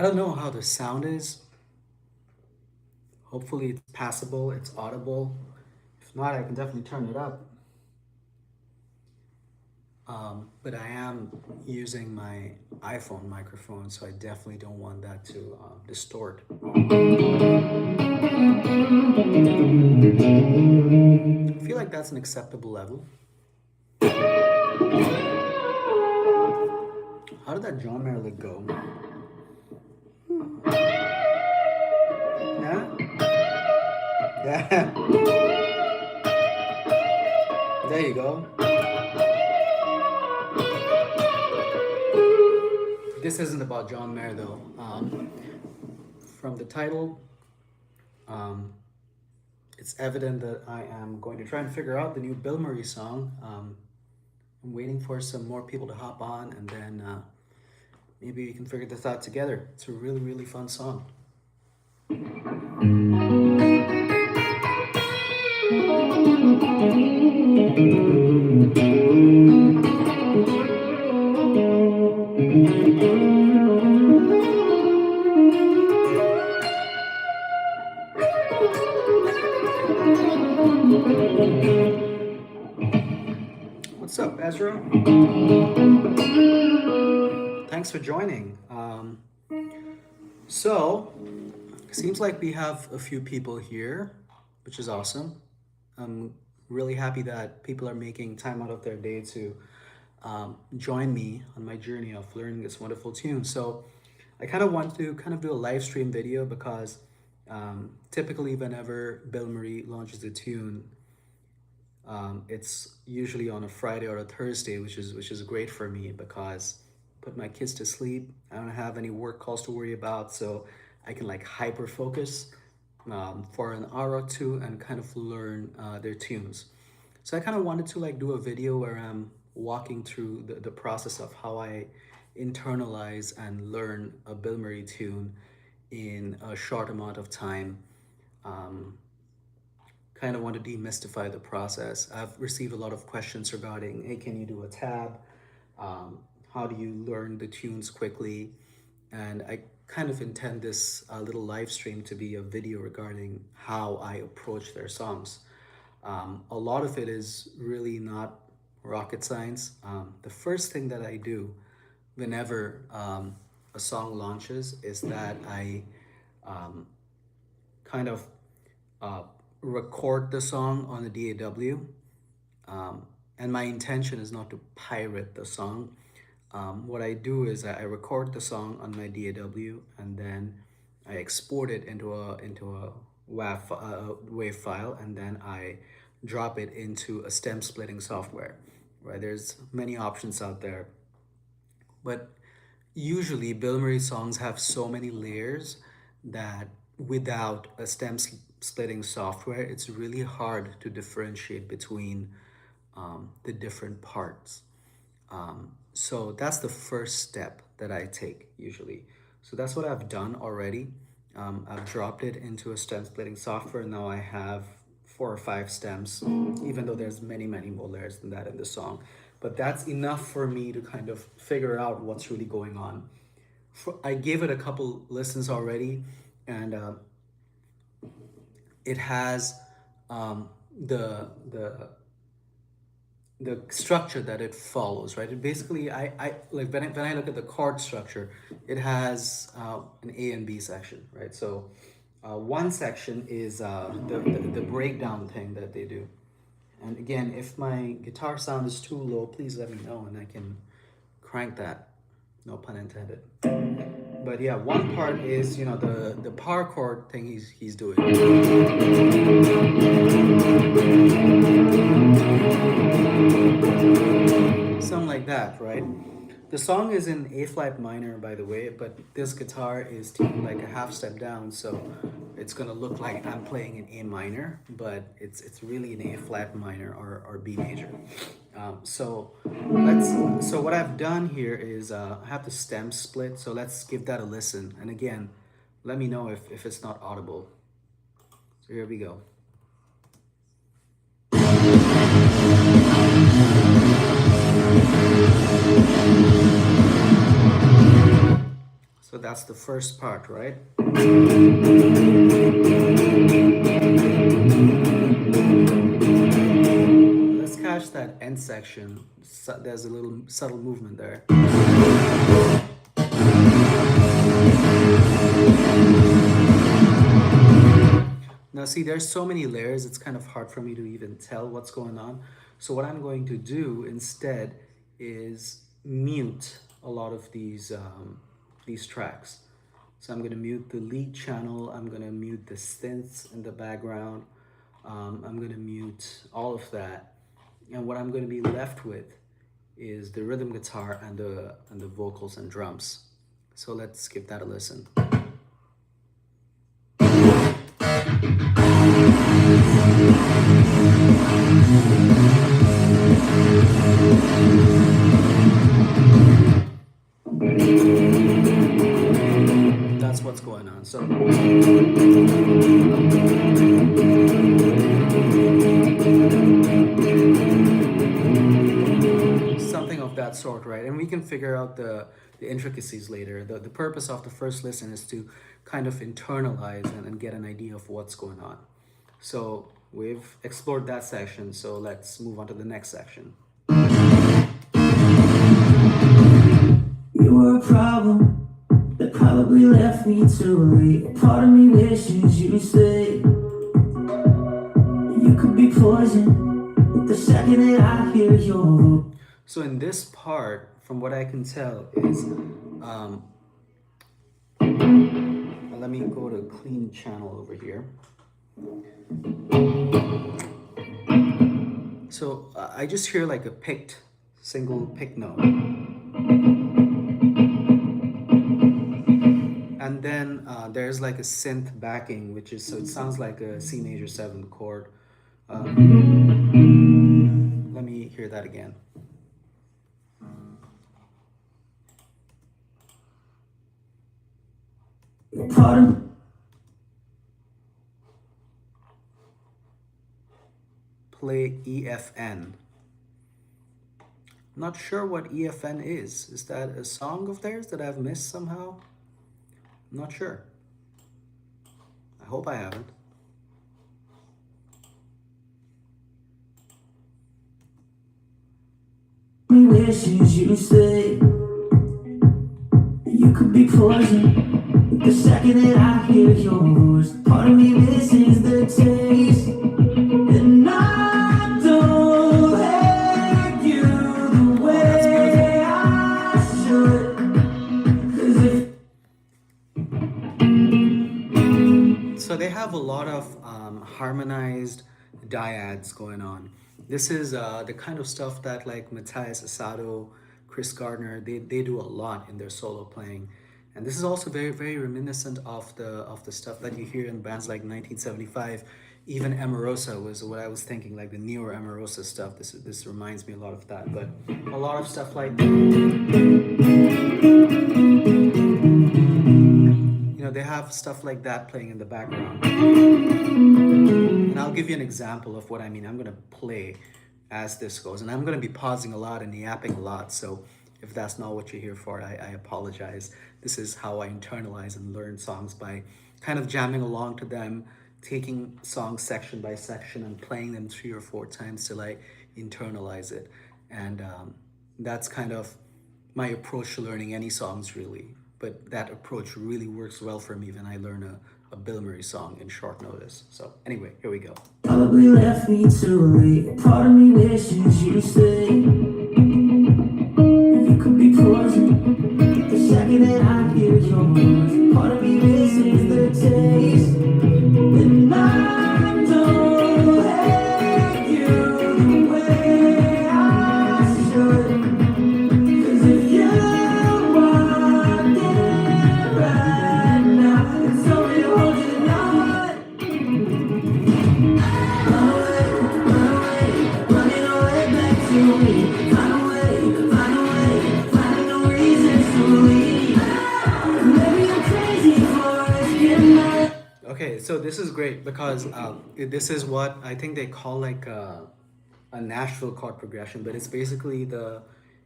I don't know how the sound is. Hopefully it's passable, it's audible. If not, I can definitely turn it up. But I am using my iPhone microphone, so I definitely don't want that to distort. I feel like that's an acceptable level. How did that John Mayer lick go? Yeah? Yeah. There you go. This isn't about John Mayer though. From the title, um, it's evident that I am going to try and figure out the new BILMURI song. I'm waiting for some more people to hop on, and then maybe we can figure this out together. It's a really, really fun song. What's up, Ezra? Thanks for joining. So, seems like we have a few people here, which is awesome. I'm really happy that people are making time out of their day to join me on my journey of learning this wonderful tune. So, I kind of want to kind of do a live stream video because typically whenever Bill Murray launches a tune, it's usually on a Friday or a Thursday, which is great for me because put my kids to sleep. I don't have any work calls to worry about, so I can like hyper focus for an hour or two and kind of learn their tunes. So I kind of wanted to like do a video where I'm walking through the process of how I internalize and learn a Bill Murray tune in a short amount of time. Um, Kind of want to demystify the process. I've received a lot of questions regarding, hey, can you do a tab? How do you learn the tunes quickly? And I kind of intend this little live stream to be a video regarding how I approach their songs. A lot of it is really not rocket science. The first thing that I do whenever a song launches is that I um, kind of uh, record the song on the DAW. And my intention is not to pirate the song. What I do is I record the song on my DAW and then I export it into a WAV file, and then I drop it into a stem splitting software. Right, there's many options out there, but usually Bill Murray songs have so many layers that without a splitting software, it's really hard to differentiate between the different parts. So that's the first step that I take usually. So that's what I've done already. I've dropped it into a stem splitting software. Now I have 4 or 5 stems, even though there's many, many more layers than that in the song. But that's enough for me to kind of figure out what's really going on. I gave it a couple listens already, and it has the the structure that it follows, right? It basically, I like when I look at the chord structure, it has an A and B section, right? So one section is the breakdown thing that they do. And again, if my guitar sound is too low, please let me know and I can crank that. No pun intended. But yeah, one part is, you know, the power chord thing he's doing. Something like that, right? The song is in A flat minor, by the way, but this guitar is tuned like a half step down, so it's gonna look like I'm playing in A minor, but it's really in A flat minor or B major. So what I've done here is I have the stem split, so let's give that a listen. And again, let me know if it's not audible. So here we go. So that's the first part, right? Let's catch that end section. There's a little subtle movement there. Now see, there's so many layers, it's kind of hard for me to even tell what's going on. So what I'm going to do instead is mute a lot of these tracks. So I'm going to mute the lead channel, I'm going to mute the synths in the background, I'm going to mute all of that. And what I'm going to be left with is the rhythm guitar and the vocals and drums. So let's give that a listen. That's what's going on. So something of that sort, right? And we can figure out the intricacies later. The purpose of the first listen is to kind of internalize and get an idea of what's going on. So we've explored that section, so let's move on to the next section. You were a problem that probably left me too late. Part of me wishes you stayed. You could be poison the second that I hear your voice. So in this part, from what I can tell, is let me go to clean channel over here. So I just hear like a picked, single pick note. And then there's like a synth backing, which is, so it sounds like a C major 7th chord. Let me hear that again. Play EFN. Not sure what EFN is. Is that a song of theirs that I've missed somehow? I'm not sure. I hope I haven't. Wishes you stay. You could be poison the second that I hear your voice. Part of me misses the taste, and I don't hate you the way I should. 'Cause so they have a lot of harmonized dyads going on. This is the kind of stuff that like Matthias Asado, Chris Gardner, they do a lot in their solo playing. And this is also very, very reminiscent of the stuff that you hear in bands like 1975. Even Amorosa was what I was thinking, like the Neo Amorosa stuff. This reminds me a lot of that. But a lot of stuff like, they have stuff like that playing in the background. And I'll give you an example of what I mean. I'm going to play as this goes. And I'm going to be pausing a lot and yapping a lot. So if that's not what you're here for, I apologize. This is how I internalize and learn songs, by kind of jamming along to them, taking songs section by section and playing them 3 or 4 times till I internalize it. And that's kind of my approach to learning any songs, really. But that approach really works well for me when I learn a BILMURI song in short notice. So anyway, here we go. probably left me too late. Part of me wishes you stay. You could be poison the second that I hear your voice. Part of me misses the taste, and I don't hate you the way I should. 'Cause if you want it right now, it's only holding on. Running away back to me. Find a way, find no reasons to leave. Maybe I'm crazy for asking that. Okay, so this is great because this is what I think they call like a Nashville chord progression, but it's basically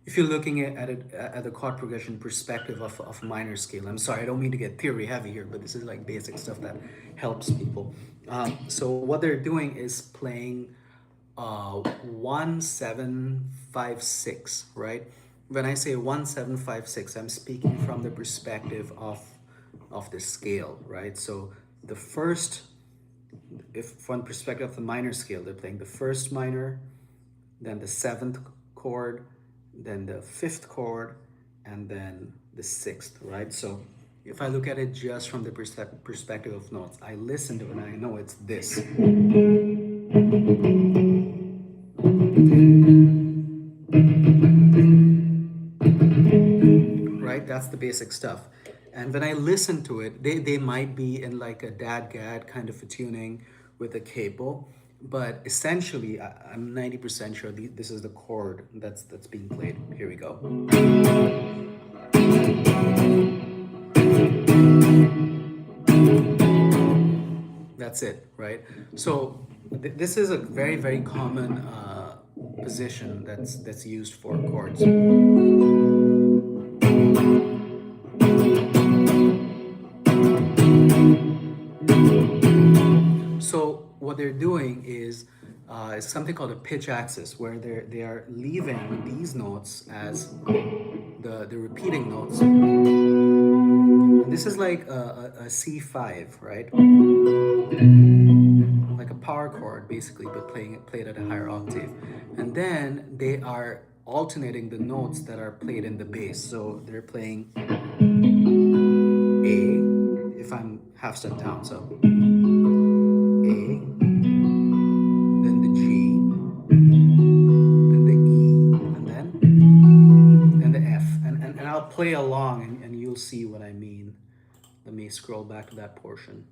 if you're looking at it at the chord progression perspective of minor scale. I'm sorry, I don't mean to get theory heavy here, but this is like basic stuff that helps people. So what they're doing is playing 1756, right? When I say 1756, I'm speaking from the perspective of the scale, right? So the first, if from perspective of the minor scale, they're playing the first minor, then the seventh chord, then the fifth chord, and then the sixth, right? So if I look at it just from the perspective of notes, I listen to it and I know it's this, right? That's the basic stuff. And when I listen to it, they might be in like a dad-gad kind of a tuning with a capo, but essentially, I'm 90% sure this is the chord that's being played. Here we go. That's it, right? So this is a very, very common position that's used for chords. So what they're doing is something called a pitch axis, where they are leaving these notes as the repeating notes. And this is like a C5, right? Like a power chord, basically, but played at a higher octave. And then they are alternating the notes that are played in the bass. So they're playing A, if I'm half step down. So A, then the G, then the E, and then the F. And I'll play along and you'll see what I mean. Let me scroll back to that portion.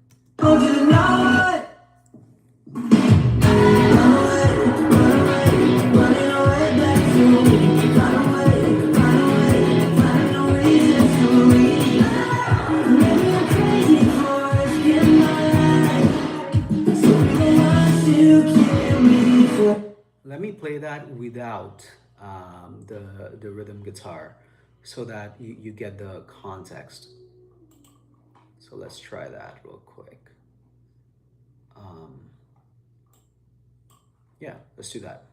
Let me play that without the rhythm guitar so that you get the context. So let's try that real quick. Yeah, let's do that.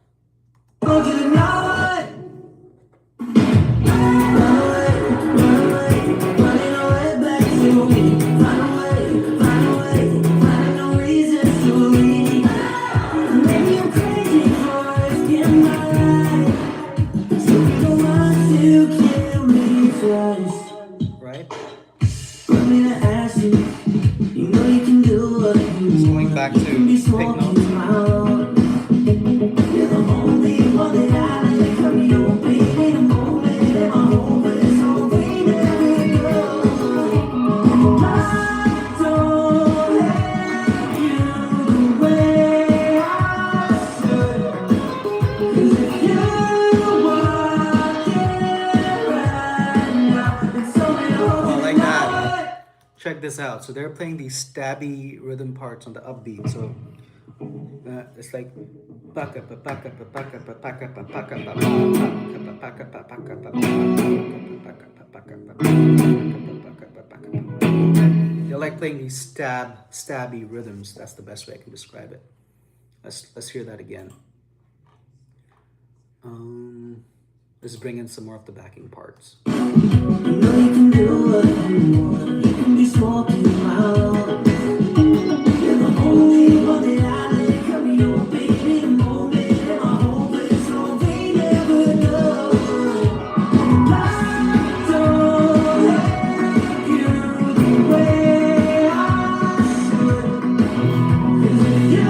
Right? Just going back to pick notes. Check this out. So they're playing these stabby rhythm parts on the upbeat. So it's like they're like playing these stabby rhythms. That's the best way I can describe it. Let's hear that again. Let's bring in some more of the backing parts. You know you can do what you want. You can be smoking loud. You're the only one that I let carry on, baby. The moment and my hope is so we never know. I don't have you the way I should. 'Cause if you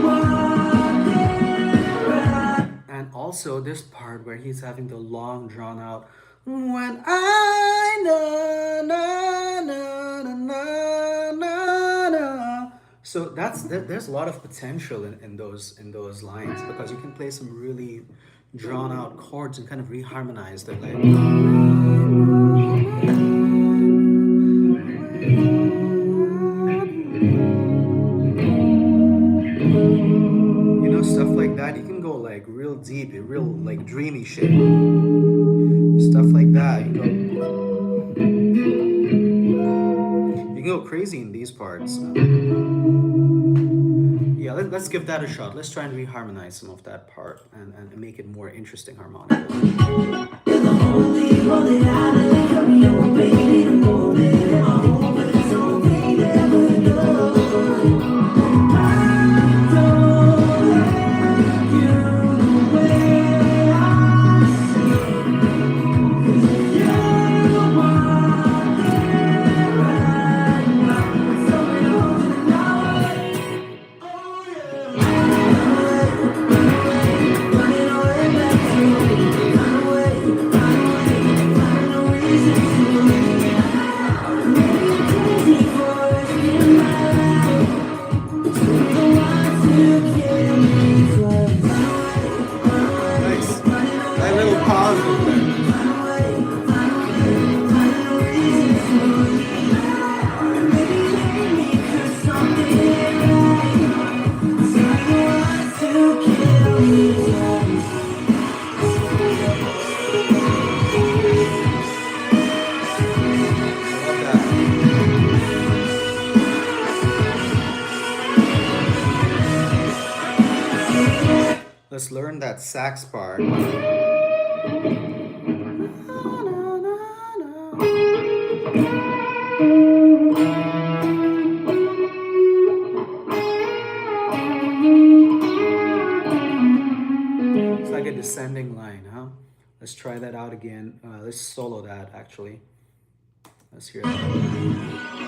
walk it right. And also this part where he's having the long drawn out when I na na na na na na na. So there's a lot of potential in those lines, because you can play some really drawn out chords and kind of reharmonize them, like stuff like that. You can go like real deep, real like dreamy shit. crazy in these parts. Yeah, let's give that a shot. Let's try and reharmonize some of that part and make it more interesting harmonically. Nice. That little pause over there. I love that. Let's learn that sax part. It's like a descending line, huh? Let's try that out again. Let's solo that actually. Let's hear that.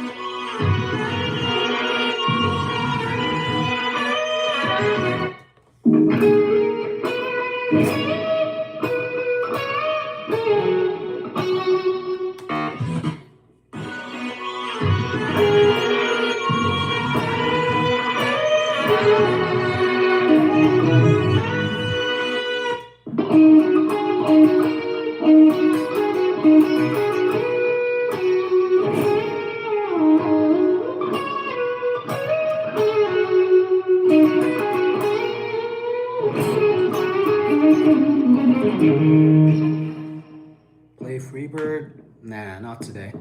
Play Freebird? Nah, not today.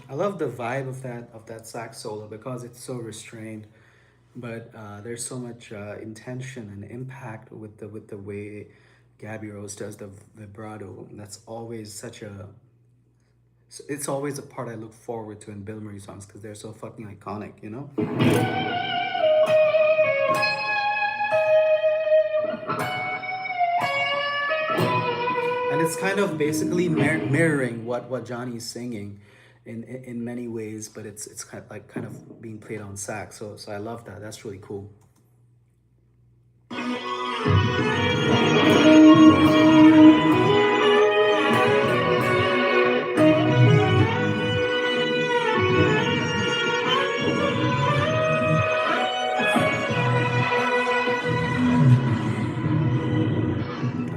I love the vibe of that sax solo because it's so restrained, but there's so much intention and impact with the way Gabby Rose does the vibrato. That's always such a it's always a part I look forward to in Bill Murray songs because they're so fucking iconic, you know? And it's kind of basically mirroring what Johnny's singing in many ways, but it's kind of being played on sax. So I love that. That's really cool.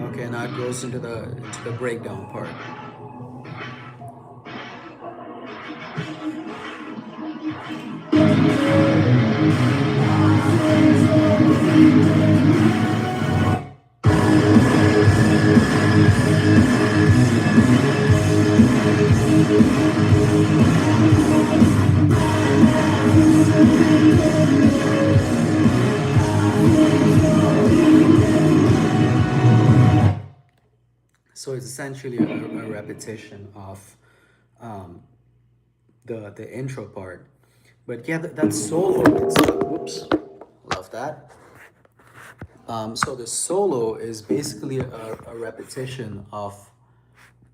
Okay, now it goes into the breakdown part. So it's essentially a repetition of um, the intro part. But yeah, that solo, it's whoops, love that. So the solo is basically a repetition of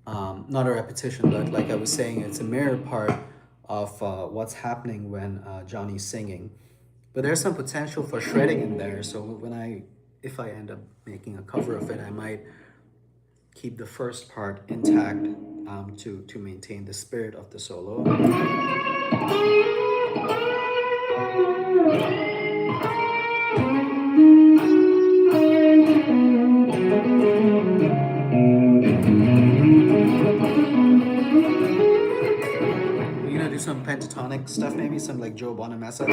not a repetition, but like I was saying, it's a mirror part of what's happening when Johnny's singing. But there's some potential for shredding in there. So if I end up making a cover of it, I might keep the first part intact to maintain the spirit of the solo. some pentatonic stuff, maybe some like Joe Bonamassa.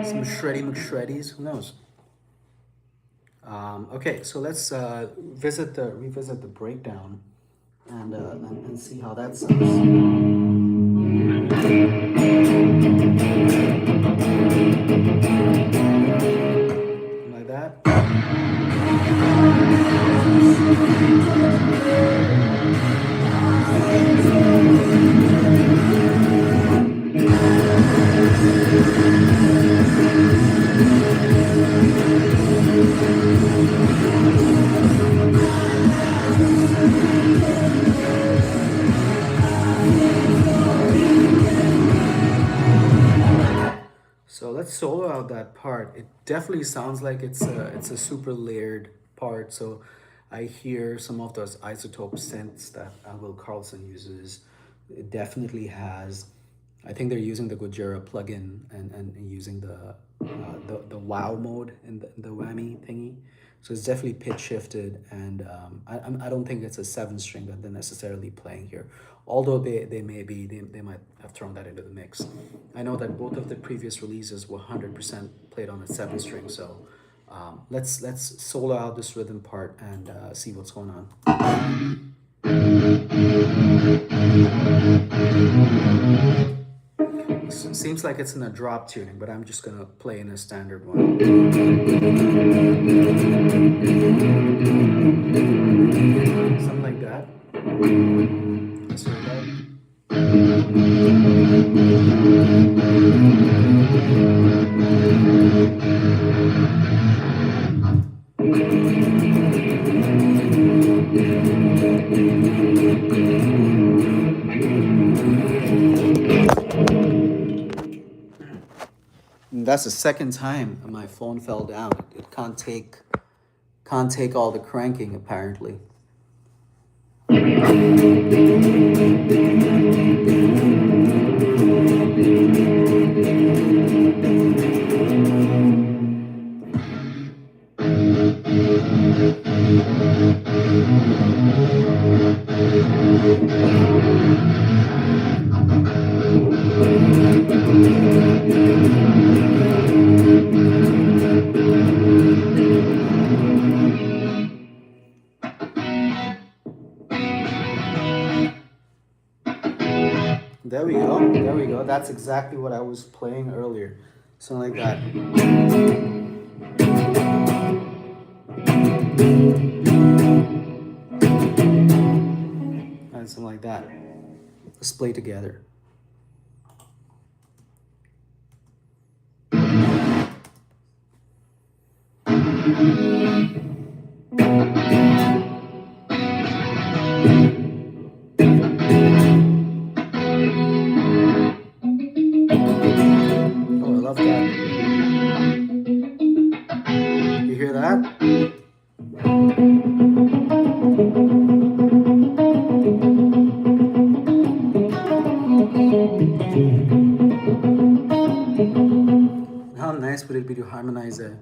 Some shreddy McShreddies, who knows? Okay, so let's revisit the breakdown and see how that sounds. Like that. So let's solo out that part. It definitely sounds like it's a super layered part. So I hear some of those isotope synths that Will Carlson uses. It definitely has. I think they're using the Gojira plugin and using the wow mode in the whammy thingy. So it's definitely pitch shifted, and I don't think it's a seven string that they're necessarily playing here. Although they might have thrown that into the mix. I know that both of the previous releases were 100% played on a seven string. So let's solo out this rhythm part and see what's going on. Seems like it's in a drop tuning, but I'm just gonna play in a standard one. Something like that. Let's hear that. And that's the second time my phone fell down. It can't take all the cranking apparently. There we go. There we go. That's exactly what I was playing earlier. Something like that. And something like that. Let's play together. Love that. You hear that? How nice would it be to harmonize that?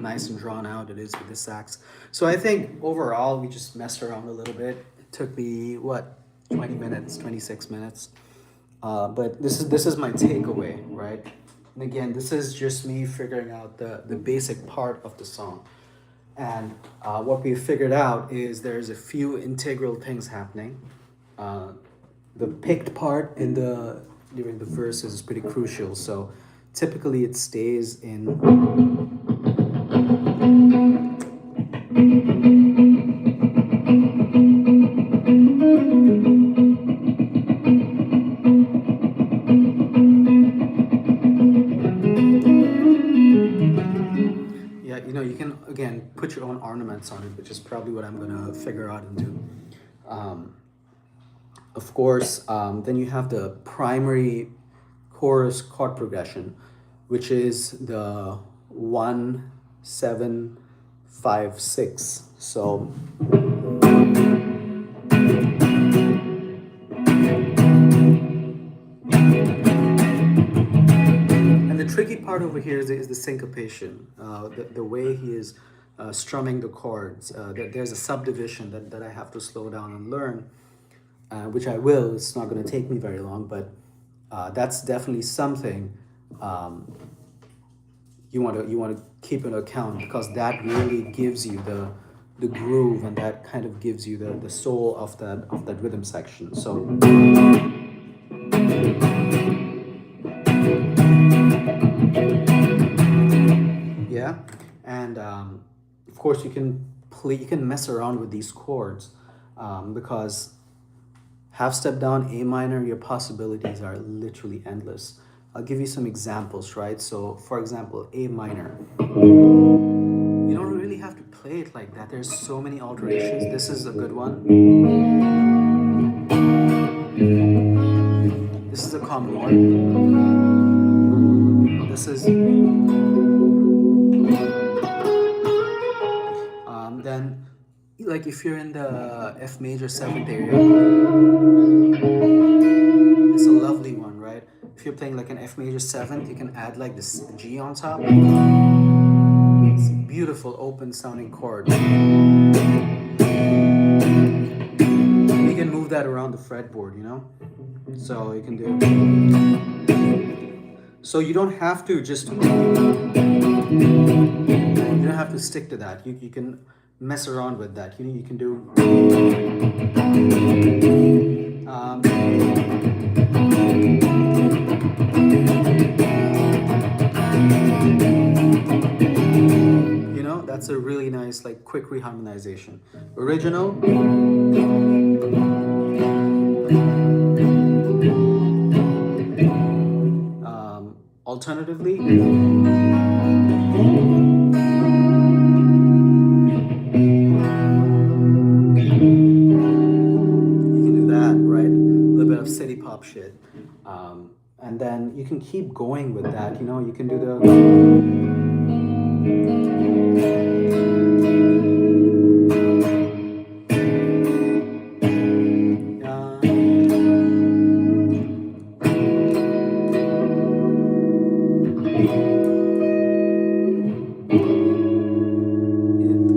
nice and drawn out it is with the sax. So I think overall we just messed around a little bit. It took me what, 20 minutes, 26 minutes. But this is my takeaway, right? And again, this is just me figuring out the basic part of the song. And what we figured out is there's a few integral things happening. Uh, the picked part in the during the verses is pretty crucial. So typically it stays in. Yeah, you can again put your own ornaments on it, which is probably what I'm gonna figure out and do. Um, of course, then you have the primary chorus chord progression, which is the 1 7 5 6. So and the tricky part over here is the syncopation, the way he is strumming the chords. There's a subdivision that I have to slow down and learn, which I will. It's not going to take me very long, but that's definitely something you want to keep in account, because that really gives you the groove, and that kind of gives you the soul of that rhythm section. So yeah, and of course you can mess around with these chords, because half step down A minor, your possibilities are literally endless. I'll give you some examples, right? So for example, A minor, you don't really have to play it like that. There's so many alterations. This is a good one. This is a common one. This is then, like if you're in the F major 7th area, it's a lovely one, right? If you're playing like an F major 7th, you can add like this G on top. It's a beautiful open sounding chord. You can move that around the fretboard, so you can do. So you don't have to stick to that. You can mess around with that. You can do. That's a really nice, like, quick reharmonization. Original. Alternatively. City pop shit, and then you can keep going with that. You can do the.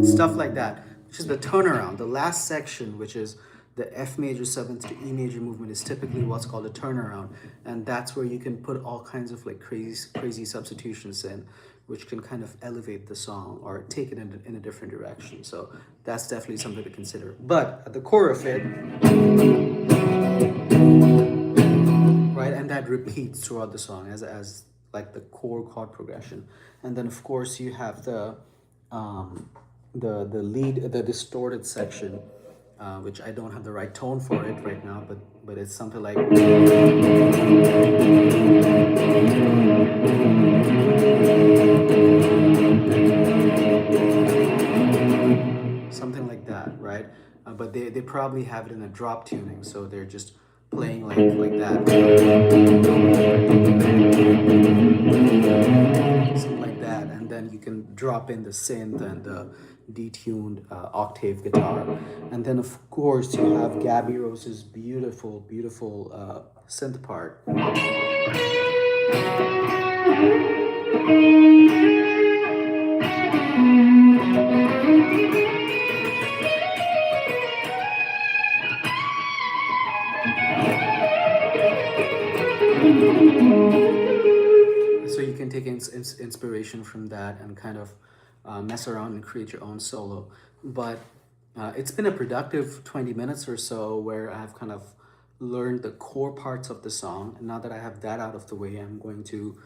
Stuff like that, which is the turnaround. The last section, which is the F major 7th to E major movement, is typically what's called a turnaround, and that's where you can put all kinds of like crazy substitutions in, which can kind of elevate the song or take it in a different direction. So that's definitely something to consider. But at the core of it, right, and that repeats throughout the song as like the core chord progression, and then of course you have the lead, the distorted section, which I don't have the right tone for it right now, but it's something like. Something like that, right? But they probably have it in a drop tuning, so they're just playing like that. Something like that, and then you can drop in the synth and the detuned octave guitar, and then of course you have Gabby Rose's beautiful synth part. So you can take inspiration from that and kind of mess around and create your own solo. But it's been a productive 20 minutes or so where I've kind of learned the core parts of the song. And now that I have that out of the way, I'm going to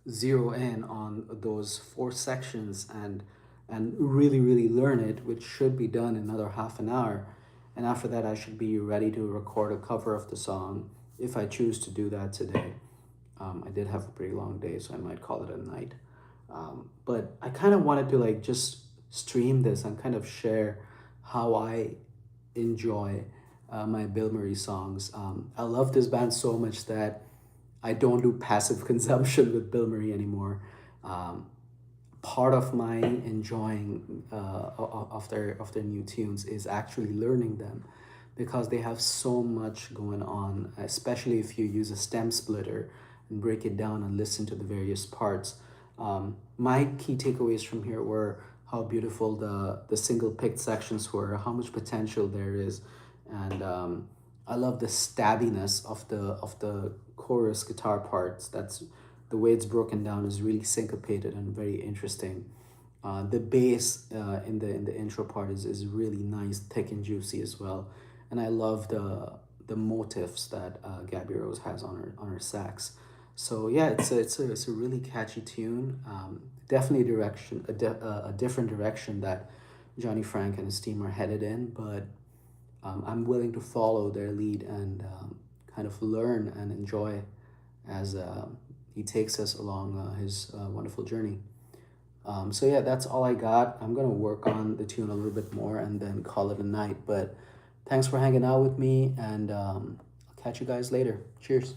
zero in on those four sections and really learn it, which should be done in another half an hour. And after that, I should be ready to record a cover of the song if I choose to do that today. I did have a pretty long day, so I might call it a night. But I kind of wanted to like just stream this and kind of share how I enjoy my Bill Murray songs. I love this band so much that I don't do passive consumption with Bill Murray anymore. Um, Part of my enjoying of their new tunes is actually learning them because they have so much going on, especially if you use a stem splitter and break it down and listen to the various parts. My key takeaways from here were how beautiful the single picked sections were, how much potential there is, and I love the stabbiness of the chorus guitar parts. That's the way it's broken down is really syncopated and very interesting. The bass in the intro part is really nice, thick and juicy as well, and I love the motifs that Gabby Rose has on her sax. So yeah, it's a really catchy tune. Definitely a different direction that Johnny Frank and his team are headed in, but I'm willing to follow their lead and kind of learn and enjoy as he takes us along his wonderful journey. So yeah, that's all I got. I'm gonna work on the tune a little bit more and then call it a night. But thanks for hanging out with me, and I'll catch you guys later. Cheers.